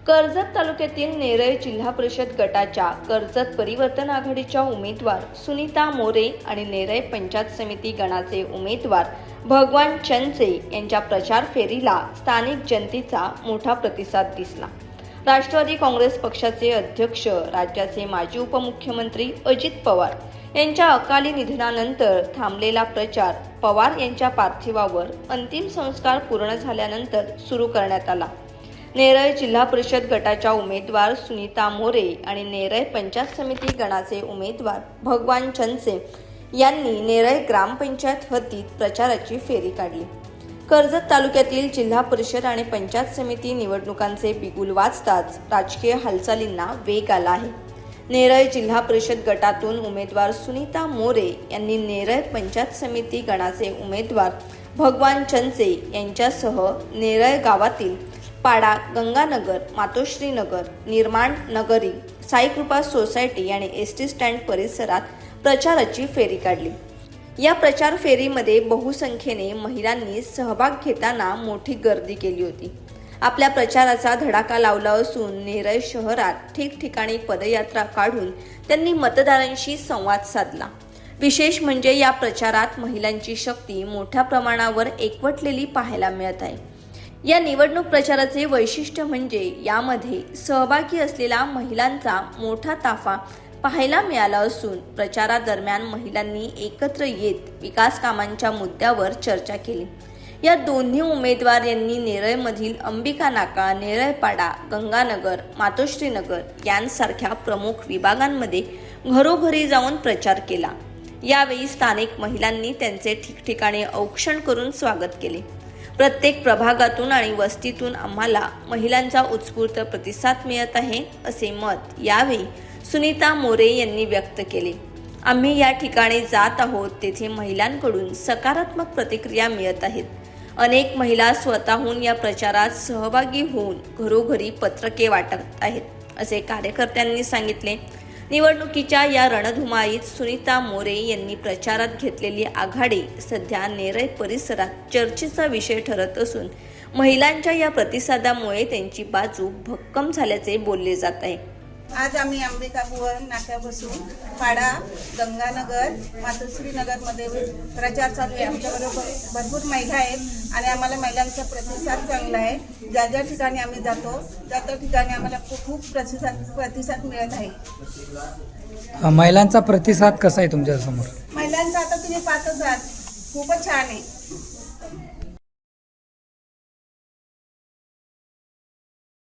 कर्जत तालुक्यातील नेरळ जिल्हा परिषद गटाच्या कर्जत परिवर्तन आघाडीच्या उमेदवार सुनीता मोरे आणि नेरळ पंचायत समिती गणाचे उमेदवार भगवान चंदसे यांच्या प्रचार फेरीला स्थानिक जनतेचा मोठा प्रतिसाद दिसला। राष्ट्रवादी काँग्रेस पक्षाचे अध्यक्ष, राज्याचे माजी उपमुख्यमंत्री अजित पवार यांच्या अकाली निधनानंतर थांबलेला प्रचार पवार यांच्या पार्थिवावर अंतिम संस्कार पूर्ण झाल्यानंतर सुरू करण्यात आला। नेरळ जिल्हा परिषद गटाच्या उमेदवार सुनीता मोरे आणि नेरळ पंचायत समिती गणाचे उमेदवार भगवान चंदसे यांनी नेरळ ग्रामपंचायत हद्दीत प्रचाराची फेरी काढली। कर्जत तालुक्यातील जिल्हा परिषद आणि पंचायत समिती निवडणुकांचे बिगुल वाजताच राजकीय हालचालींना वेग आला आहे। नेरळ जिल्हा परिषद गटातून उमेदवार सुनीता मोरे यांनी नेरळ पंचायत समिती गणाचे उमेदवार भगवान चंदसे यांच्यासह नेरळ गावातील पाडा, गंगानगर, मातोश्री नगर, निर्माण नगरी, साईकृपा सोसायटी आणि एसटी स्टँड परिसरात प्रचाराची फेरी काढली। या प्रचार फेरीमध्ये बहुसंख्येने महिलांनी सहभाग घेताना मोठी गर्दी केली होती। आपल्या प्रचाराचा धडाका लावला असून नेरळ शहरात ठिकठिकाणी पदयात्रा काढून त्यांनी मतदारांशी संवाद साधला। विशेष म्हणजे या प्रचारात महिलांची शक्ती मोठ्या प्रमाणावर एकवटलेली पाहायला मिळत आहे। या निवडणूक प्रचाराचे वैशिष्ट्य म्हणजे यामध्ये सहभागी असलेल्या महिलांचा मोठा ताफा पाहायला मिळाला असून प्रचारादरम्यान महिलांनी एकत्र येत विकास कामांच्या मुद्द्यावर चर्चा केली। या दोन्ही उमेदवार यांनी नेरळमधील अंबिका नाका, नेरळपाडा, गंगानगर, मातोश्री नगर यांसारख्या प्रमुख विभागांमध्ये घरोघरी जाऊन प्रचार केला। यावेळी स्थानिक महिलांनी त्यांचे ठिकठिकाणी औक्षण करून स्वागत केले। प्रत्येक प्रभागातून आणि वस्तीतून आम्हाला महिलांचा उत्स्फूर्त प्रतिसाद मिळत आहे, असे मत यावेळी सुनीता मोरे यांनी व्यक्त केले। आम्ही या ठिकाणी जात आहोत, तेथे महिलांकडून सकारात्मक प्रतिक्रिया मिळत आहेत। अनेक महिला स्वतःहून या प्रचारात सहभागी होऊन घरोघरी पत्रके वाटत आहेत, असे कार्यकर्त्यांनी सांगितले। निवडणुकीच्या या रणधुमाळीत सुनीता मोरे यांनी प्रचारात घेतलेली आघाडी सध्या नेरळ परिसरात चर्चेचा विषय ठरत असून महिलांच्या या प्रतिसादामुळे त्यांची बाजू भक्कम झाल्याचे बोलले जात आहे। आज आम्ही अंबिकापुर नाक्यापासून पाडा, गंगानगर, मातोश्री नगरमध्ये प्रचार चालू आहे। आमच्याबरोबर भरपूर महिला आहेत आणि आम्हाला महिलांचा प्रतिसाद चांगला आहे। ज्या ज्या ठिकाणी आम्ही जातो त्या त्या ठिकाणी आम्हाला खूप प्रतिसाद मिळत आहे। महिलांचा प्रतिसाद कसा आहे तुमच्या समोर? महिलांचा आता तुम्ही पाहतच आहात, खूपच छान आहे।